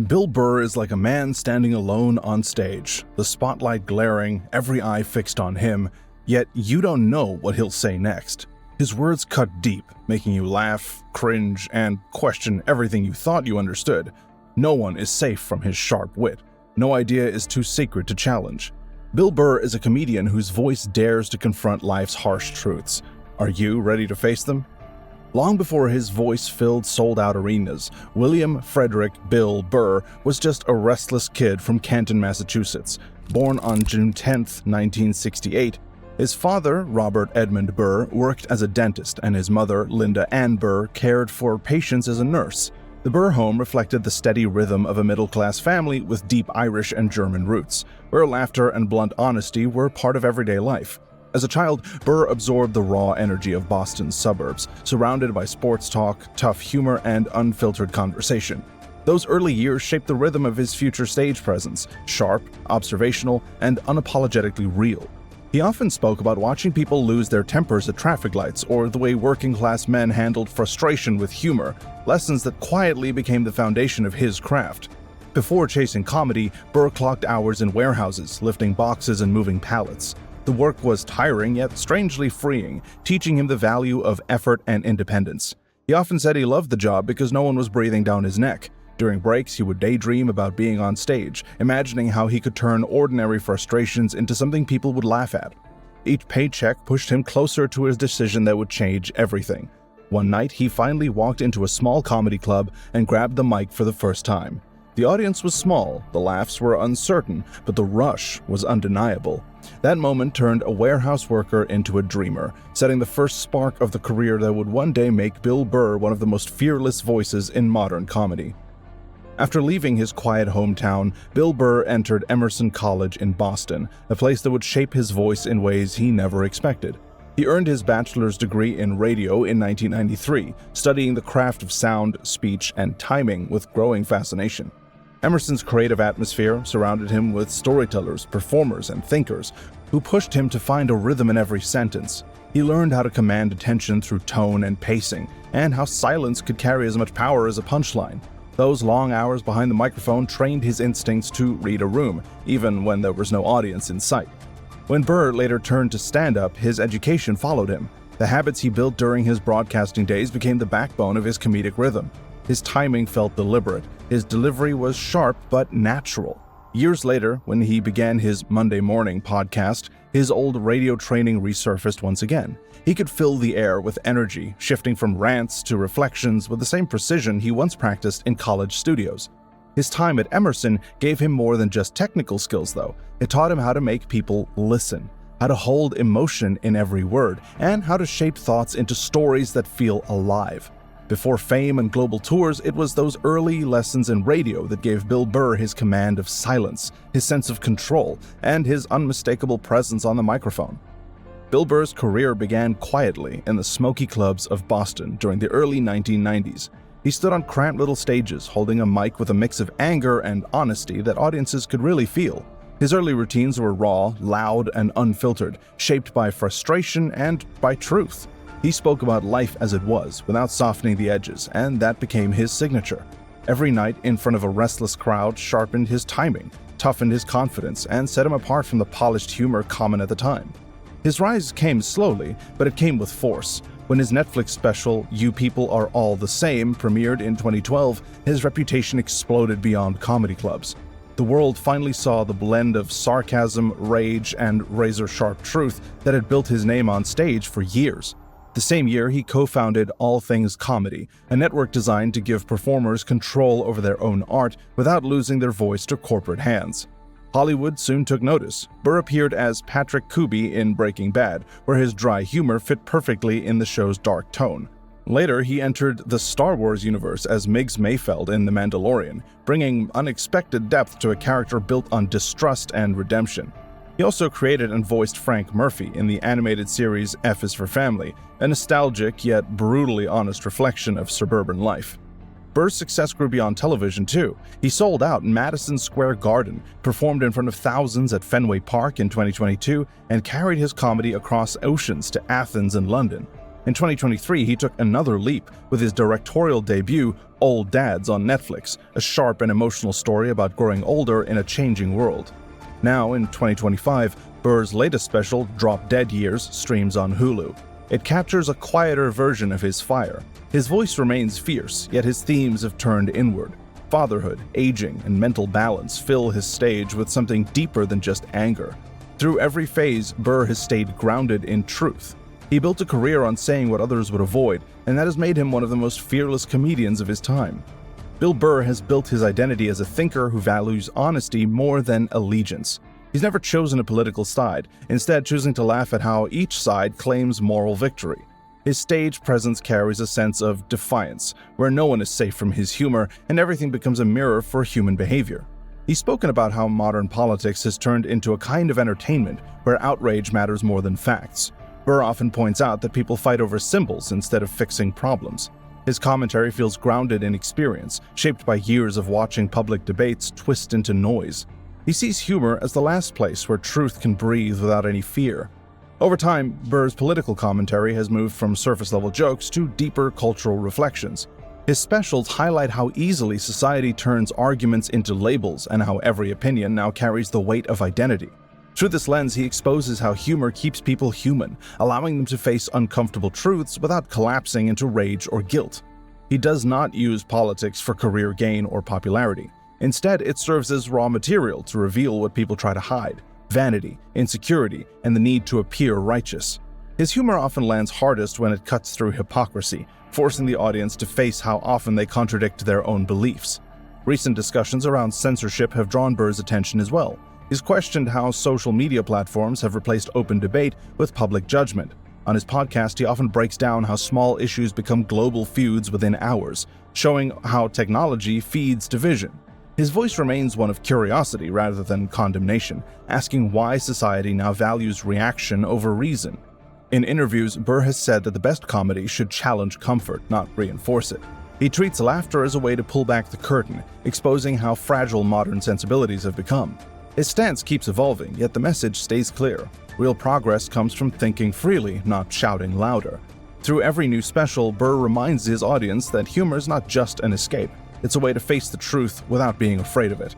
Bill Burr is like a man standing alone on stage, the spotlight glaring, every eye fixed on him, yet you don't know what he'll say next. His words cut deep, making you laugh, cringe, and question everything you thought you understood. No one is safe from his sharp wit. No idea is too sacred to challenge. Bill Burr is a comedian whose voice dares to confront life's harsh truths. Are you ready to face them? Long before his voice filled sold-out arenas, William Frederick Bill Burr was just a restless kid from Canton, Massachusetts. Born on June 10, 1968, his father, Robert Edmund Burr, worked as a dentist, and his mother, Linda Ann Burr, cared for patients as a nurse. The Burr home reflected the steady rhythm of a middle-class family with deep Irish and German roots, where laughter and blunt honesty were part of everyday life. As a child, Burr absorbed the raw energy of Boston's suburbs, surrounded by sports talk, tough humor, and unfiltered conversation. Those early years shaped the rhythm of his future stage presence, sharp, observational, and unapologetically real. He often spoke about watching people lose their tempers at traffic lights or the way working-class men handled frustration with humor, lessons that quietly became the foundation of his craft. Before chasing comedy, Burr clocked hours in warehouses, lifting boxes and moving pallets. The work was tiring yet strangely freeing, teaching him the value of effort and independence. He often said he loved the job because no one was breathing down his neck. During breaks, he would daydream about being on stage, imagining how he could turn ordinary frustrations into something people would laugh at. Each paycheck pushed him closer to his decision that would change everything. One night, he finally walked into a small comedy club and grabbed the mic for the first time. The audience was small, the laughs were uncertain, but the rush was undeniable. That moment turned a warehouse worker into a dreamer, setting the first spark of the career that would one day make Bill Burr one of the most fearless voices in modern comedy. After leaving his quiet hometown, Bill Burr entered Emerson College in Boston, a place that would shape his voice in ways he never expected. He earned his bachelor's degree in radio in 1993, studying the craft of sound, speech, and timing with growing fascination. Emerson's creative atmosphere surrounded him with storytellers, performers, and thinkers who pushed him to find a rhythm in every sentence. He learned how to command attention through tone and pacing, and how silence could carry as much power as a punchline. Those long hours behind the microphone trained his instincts to read a room, even when there was no audience in sight. When Burr later turned to stand-up, his education followed him. The habits he built during his broadcasting days became the backbone of his comedic rhythm. His timing felt deliberate. His delivery was sharp but natural. Years later, when he began his Monday Morning podcast, his old radio training resurfaced once again. He could fill the air with energy, shifting from rants to reflections with the same precision he once practiced in college studios. His time at Emerson gave him more than just technical skills, though. It taught him how to make people listen, how to hold emotion in every word, and how to shape thoughts into stories that feel alive. Before fame and global tours, it was those early lessons in radio that gave Bill Burr his command of silence, his sense of control, and his unmistakable presence on the microphone. Bill Burr's career began quietly in the smoky clubs of Boston during the early 1990s. He stood on cramped little stages, holding a mic with a mix of anger and honesty that audiences could really feel. His early routines were raw, loud, and unfiltered, shaped by frustration and by truth. He spoke about life as it was, without softening the edges, and that became his signature. Every night, in front of a restless crowd, sharpened his timing, toughened his confidence, and set him apart from the polished humor common at the time. His rise came slowly, but it came with force. When his Netflix special, You People Are All the Same, premiered in 2012, his reputation exploded beyond comedy clubs. The world finally saw the blend of sarcasm, rage, and razor-sharp truth that had built his name on stage for years. The same year, he co-founded All Things Comedy, a network designed to give performers control over their own art without losing their voice to corporate hands. Hollywood soon took notice. Burr appeared as Patrick Kuby in Breaking Bad, where his dry humor fit perfectly in the show's dark tone. Later, he entered the Star Wars universe as Miggs Mayfeld in The Mandalorian, bringing unexpected depth to a character built on distrust and redemption. He also created and voiced Frank Murphy in the animated series F is for Family, a nostalgic yet brutally honest reflection of suburban life. Burr's success grew beyond television, too. He sold out in Madison Square Garden, performed in front of thousands at Fenway Park in 2022, and carried his comedy across oceans to Athens and London. In 2023, he took another leap with his directorial debut, Old Dads, on Netflix, a sharp and emotional story about growing older in a changing world. Now, in 2025, Burr's latest special, Drop Dead Years, streams on Hulu. It captures a quieter version of his fire. His voice remains fierce, yet his themes have turned inward. Fatherhood, aging, and mental balance fill his stage with something deeper than just anger. Through every phase, Burr has stayed grounded in truth. He built a career on saying what others would avoid, and that has made him one of the most fearless comedians of his time. Bill Burr has built his identity as a thinker who values honesty more than allegiance. He's never chosen a political side, instead choosing to laugh at how each side claims moral victory. His stage presence carries a sense of defiance, where no one is safe from his humor and everything becomes a mirror for human behavior. He's spoken about how modern politics has turned into a kind of entertainment where outrage matters more than facts. Burr often points out that people fight over symbols instead of fixing problems. His commentary feels grounded in experience, shaped by years of watching public debates twist into noise. He sees humor as the last place where truth can breathe without any fear. Over time, Burr's political commentary has moved from surface-level jokes to deeper cultural reflections. His specials highlight how easily society turns arguments into labels and how every opinion now carries the weight of identity. Through this lens, he exposes how humor keeps people human, allowing them to face uncomfortable truths without collapsing into rage or guilt. He does not use politics for career gain or popularity. Instead, it serves as raw material to reveal what people try to hide: vanity, insecurity, and the need to appear righteous. His humor often lands hardest when it cuts through hypocrisy, forcing the audience to face how often they contradict their own beliefs. Recent discussions around censorship have drawn Burr's attention as well. He's questioned how social media platforms have replaced open debate with public judgment. On his podcast, he often breaks down how small issues become global feuds within hours, showing how technology feeds division. His voice remains one of curiosity rather than condemnation, asking why society now values reaction over reason. In interviews, Burr has said that the best comedy should challenge comfort, not reinforce it. He treats laughter as a way to pull back the curtain, exposing how fragile modern sensibilities have become. His stance keeps evolving, yet the message stays clear. Real progress comes from thinking freely, not shouting louder. Through every new special, Burr reminds his audience that humor is not just an escape. It's a way to face the truth without being afraid of it.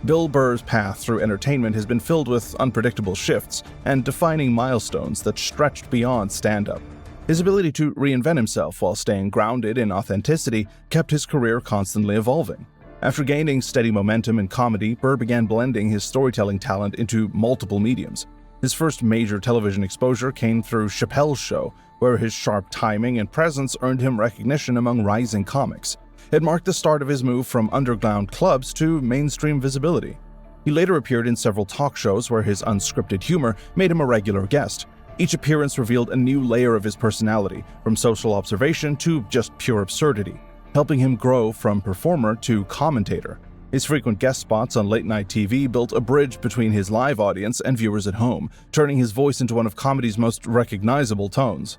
Bill Burr's path through entertainment has been filled with unpredictable shifts and defining milestones that stretched beyond stand-up. His ability to reinvent himself while staying grounded in authenticity kept his career constantly evolving. After gaining steady momentum in comedy, Burr began blending his storytelling talent into multiple mediums. His first major television exposure came through Chappelle's Show, where his sharp timing and presence earned him recognition among rising comics. It marked the start of his move from underground clubs to mainstream visibility. He later appeared in several talk shows where his unscripted humor made him a regular guest. Each appearance revealed a new layer of his personality, from social observation to just pure absurdity, helping him grow from performer to commentator. His frequent guest spots on late-night TV built a bridge between his live audience and viewers at home, turning his voice into one of comedy's most recognizable tones.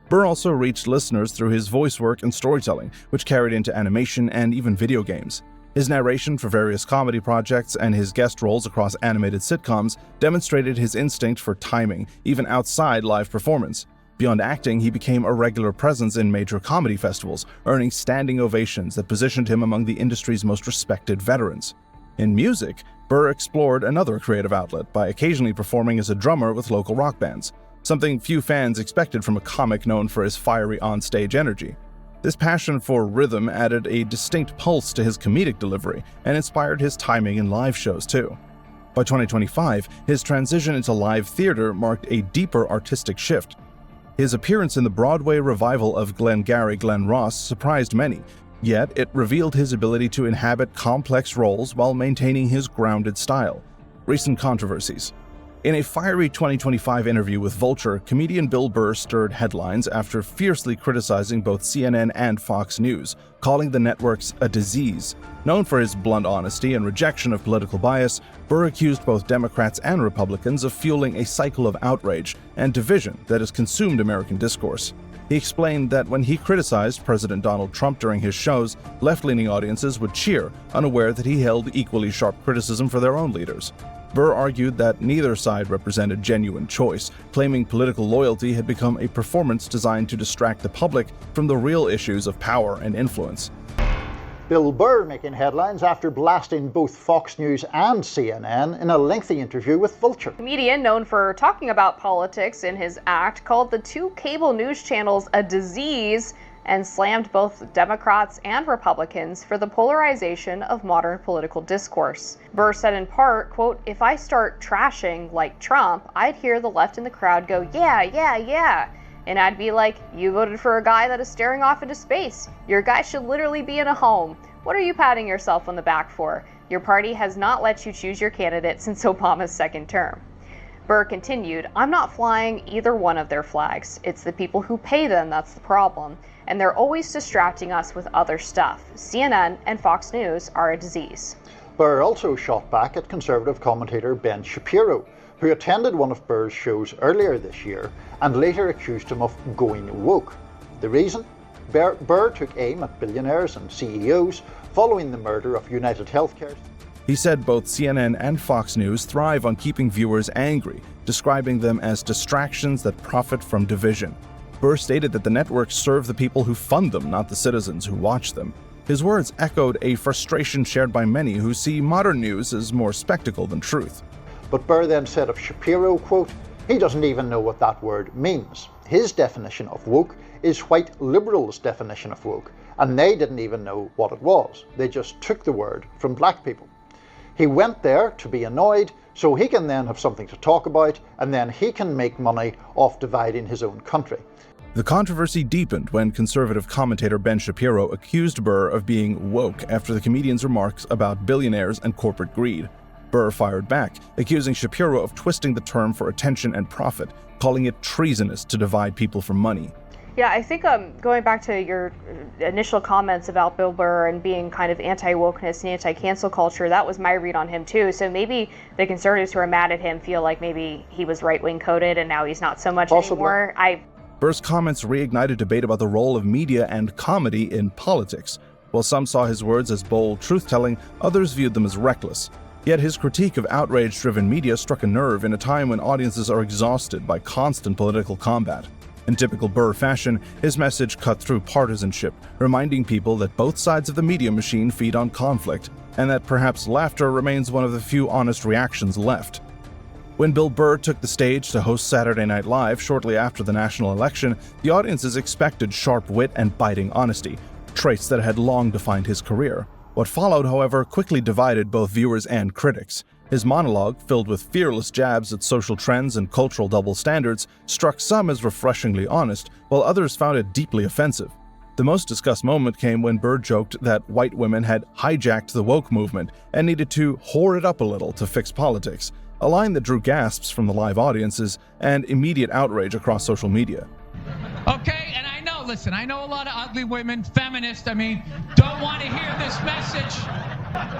Burr also reached listeners through his voice work and storytelling, which carried into animation and even video games. His narration for various comedy projects and his guest roles across animated sitcoms demonstrated his instinct for timing, even outside live performance. Beyond acting, he became a regular presence in major comedy festivals, earning standing ovations that positioned him among the industry's most respected veterans. In music, Burr explored another creative outlet by occasionally performing as a drummer with local rock bands, something few fans expected from a comic known for his fiery on-stage energy. This passion for rhythm added a distinct pulse to his comedic delivery and inspired his timing in live shows too. By 2025, his transition into live theater marked a deeper artistic shift. His appearance in the Broadway revival of Glengarry Glen Ross surprised many, yet it revealed his ability to inhabit complex roles while maintaining his grounded style. Recent controversies. In a fiery 2025 interview with Vulture, comedian Bill Burr stirred headlines after fiercely criticizing both CNN and Fox News, calling the networks a disease. Known for his blunt honesty and rejection of political bias, Burr accused both Democrats and Republicans of fueling a cycle of outrage and division that has consumed American discourse. He explained that when he criticized President Donald Trump during his shows, left-leaning audiences would cheer, unaware that he held equally sharp criticism for their own leaders. Burr argued that neither side represented genuine choice, claiming political loyalty had become a performance designed to distract the public from the real issues of power and influence. Bill Burr making headlines after blasting both Fox News and CNN in a lengthy interview with Vulture. A comedian known for talking about politics in his act called the two cable news channels a disease and slammed both Democrats and Republicans for the polarization of modern political discourse. Burr said in part, quote, "If I start trashing like Trump, I'd hear the left in the crowd go, yeah, yeah, yeah. And I'd be like, you voted for a guy that is staring off into space. Your guy should literally be in a home. What are you patting yourself on the back for? Your party has not let you choose your candidate since Obama's second term." Burr continued, "I'm not flying either one of their flags. It's the people who pay them that's the problem. And they're always distracting us with other stuff. CNN and Fox News are a disease." Burr also shot back at conservative commentator Ben Shapiro, who attended one of Burr's shows earlier this year and later accused him of going woke. The reason? Burr took aim at billionaires and CEOs following the murder of United Healthcare. He said both CNN and Fox News thrive on keeping viewers angry, describing them as distractions that profit from division. Burr stated that the networks serve the people who fund them, not the citizens who watch them. His words echoed a frustration shared by many who see modern news as more spectacle than truth. But Burr then said of Shapiro, quote, "He doesn't even know what that word means. His definition of woke is white liberals' definition of woke, and they didn't even know what it was. They just took the word from black people. He went there to be annoyed so he can then have something to talk about, and then he can make money off dividing his own country." The controversy deepened when conservative commentator Ben Shapiro accused Burr of being woke after the comedian's remarks about billionaires and corporate greed. Burr fired back, accusing Shapiro of twisting the term for attention and profit, calling it treasonous to divide people for money. Yeah, I think going back to your initial comments about Bill Burr and being kind of anti-wokeness and anti-cancel culture, that was my read on him too. So maybe the conservatives who are mad at him feel like maybe he was right-wing coded and now he's not so much anymore. Burr's comments reignited debate about the role of media and comedy in politics. While some saw his words as bold truth-telling, others viewed them as reckless. Yet his critique of outrage-driven media struck a nerve in a time when audiences are exhausted by constant political combat. In typical Burr fashion, his message cut through partisanship, reminding people that both sides of the media machine feed on conflict, and that perhaps laughter remains one of the few honest reactions left. When Bill Burr took the stage to host Saturday Night Live shortly after the national election, the audiences expected sharp wit and biting honesty, traits that had long defined his career. What followed, however, quickly divided both viewers and critics. His monologue, filled with fearless jabs at social trends and cultural double standards, struck some as refreshingly honest, while others found it deeply offensive. The most discussed moment came when Burr joked that white women had hijacked the woke movement and needed to whore it up a little to fix politics, a line that drew gasps from the live audiences and immediate outrage across social media. Okay, and I know a lot of ugly women, feminists, don't want to hear this message,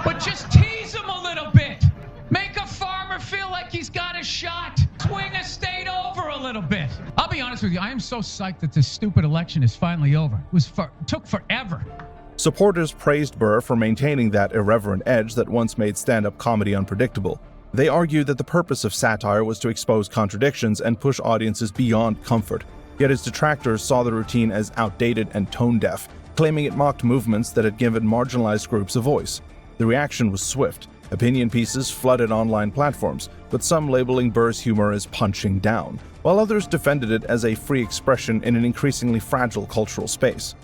but just tease them a little bit. Make a farmer feel like he's got a shot. Swing a state over a little bit. I'll be honest with you, I am so psyched that this stupid election is finally over. It took forever. Supporters praised Burr for maintaining that irreverent edge that once made stand-up comedy unpredictable. They argued that the purpose of satire was to expose contradictions and push audiences beyond comfort. Yet his detractors saw the routine as outdated and tone-deaf, claiming it mocked movements that had given marginalized groups a voice. The reaction was swift. Opinion pieces flooded online platforms, with some labeling Burr's humor as punching down, while others defended it as a free expression in an increasingly fragile cultural space.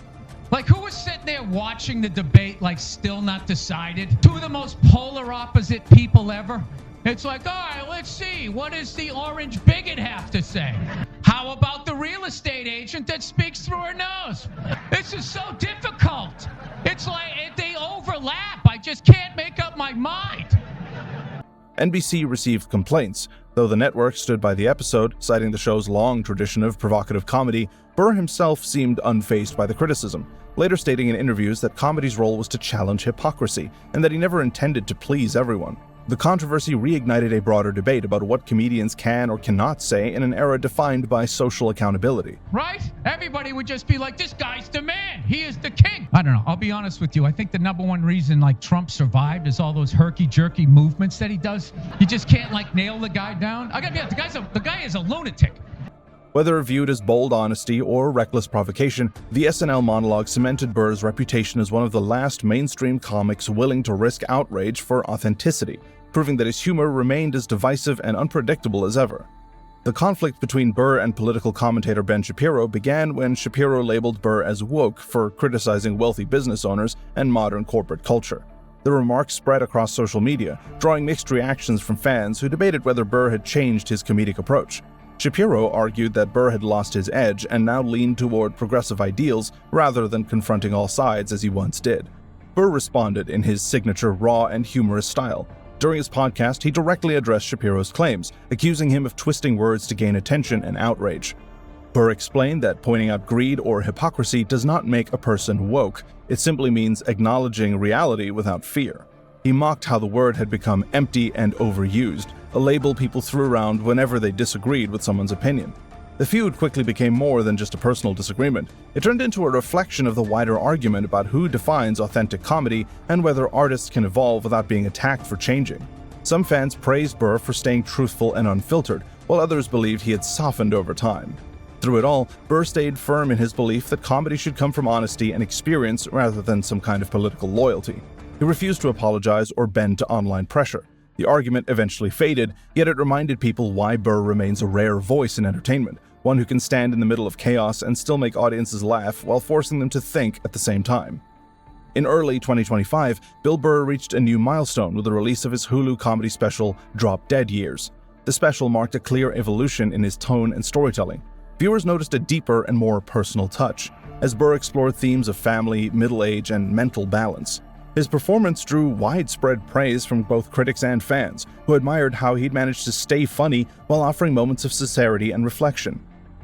Like, who was sitting there watching the debate like still not decided? Two of the most polar opposite people ever. It's like, all right, let's see. What does the orange bigot have to say? How about the real estate agent that speaks through her nose? This is so difficult. It's like they overlap. I just can't make up my mind. NBC received complaints. Though the network stood by the episode, citing the show's long tradition of provocative comedy, Burr himself seemed unfazed by the criticism, later stating in interviews that comedy's role was to challenge hypocrisy and that he never intended to please everyone. The controversy reignited a broader debate about what comedians can or cannot say in an era defined by social accountability. Right? Everybody would just be like, this guy's the man. He is the king. I don't know. I'll be honest with you. I think the number one reason Trump survived is all those herky-jerky movements that he does. You just can't nail the guy down. I gotta be honest, the guy is a lunatic. Whether viewed as bold honesty or reckless provocation, the SNL monologue cemented Burr's reputation as one of the last mainstream comics willing to risk outrage for authenticity, proving that his humor remained as divisive and unpredictable as ever. The conflict between Burr and political commentator Ben Shapiro began when Shapiro labeled Burr as woke for criticizing wealthy business owners and modern corporate culture. The remarks spread across social media, drawing mixed reactions from fans who debated whether Burr had changed his comedic approach. Shapiro argued that Burr had lost his edge and now leaned toward progressive ideals rather than confronting all sides as he once did. Burr responded in his signature raw and humorous style. During his podcast, he directly addressed Shapiro's claims, accusing him of twisting words to gain attention and outrage. Burr explained that pointing out greed or hypocrisy does not make a person woke. It simply means acknowledging reality without fear. He mocked how the word had become empty and overused, a label people threw around whenever they disagreed with someone's opinion. The feud quickly became more than just a personal disagreement. It turned into a reflection of the wider argument about who defines authentic comedy and whether artists can evolve without being attacked for changing. Some fans praised Burr for staying truthful and unfiltered, while others believed he had softened over time. Through it all, Burr stayed firm in his belief that comedy should come from honesty and experience rather than some kind of political loyalty. He refused to apologize or bend to online pressure. The argument eventually faded, yet it reminded people why Burr remains a rare voice in entertainment, one who can stand in the middle of chaos and still make audiences laugh while forcing them to think at the same time. In early 2025, Bill Burr reached a new milestone with the release of his Hulu comedy special, Drop Dead Years. The special marked a clear evolution in his tone and storytelling. Viewers noticed a deeper and more personal touch, as Burr explored themes of family, middle age, and mental balance. His performance drew widespread praise from both critics and fans, who admired how he'd managed to stay funny while offering moments of sincerity and reflection.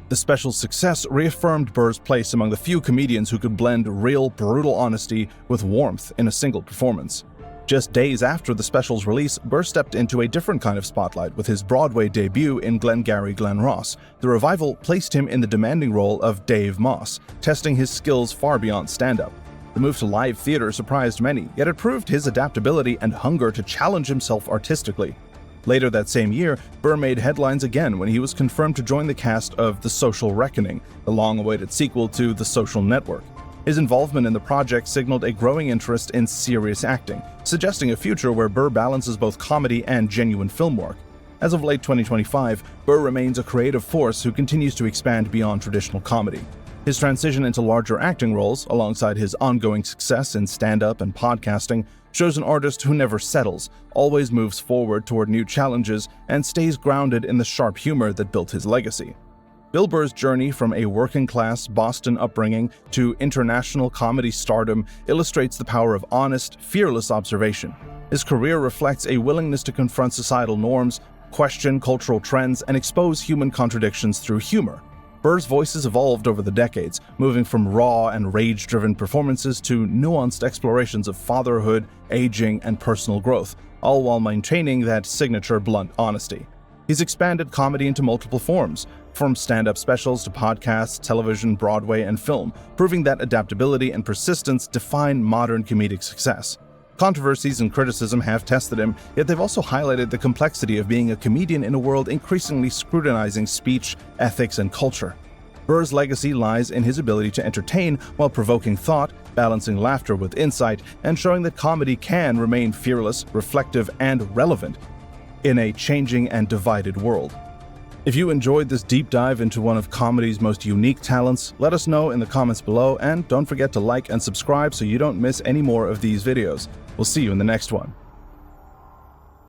The special's success reaffirmed Burr's place among the few comedians who could blend real, brutal honesty with warmth in a single performance. Just days after the special's release, Burr stepped into a different kind of spotlight with his Broadway debut in Glengarry Glen Ross. The revival placed him in the demanding role of Dave Moss, testing his skills far beyond stand-up. The move to live theater surprised many, yet it proved his adaptability and hunger to challenge himself artistically. Later that same year, Burr made headlines again when he was confirmed to join the cast of The Social Reckoning, the long-awaited sequel to The Social Network. His involvement in the project signaled a growing interest in serious acting, suggesting a future where Burr balances both comedy and genuine film work. As of late 2025, Burr remains a creative force who continues to expand beyond traditional comedy. His transition into larger acting roles, alongside his ongoing success in stand-up and podcasting, shows an artist who never settles, always moves forward toward new challenges, and stays grounded in the sharp humor that built his legacy. Bill Burr's journey from a working-class Boston upbringing to international comedy stardom illustrates the power of honest, fearless observation. His career reflects a willingness to confront societal norms, question cultural trends, and expose human contradictions through humor. Burr's voice has evolved over the decades, moving from raw and rage-driven performances to nuanced explorations of fatherhood, aging, and personal growth, all while maintaining that signature blunt honesty. He's expanded comedy into multiple forms, from stand-up specials to podcasts, television, Broadway, and film, proving that adaptability and persistence define modern comedic success. Controversies and criticism have tested him, yet they've also highlighted the complexity of being a comedian in a world increasingly scrutinizing speech, ethics, and culture. Burr's legacy lies in his ability to entertain while provoking thought, balancing laughter with insight, and showing that comedy can remain fearless, reflective, and relevant in a changing and divided world. If you enjoyed this deep dive into one of comedy's most unique talents, let us know in the comments below, and don't forget to like and subscribe so you don't miss any more of these videos. We'll see you in the next one.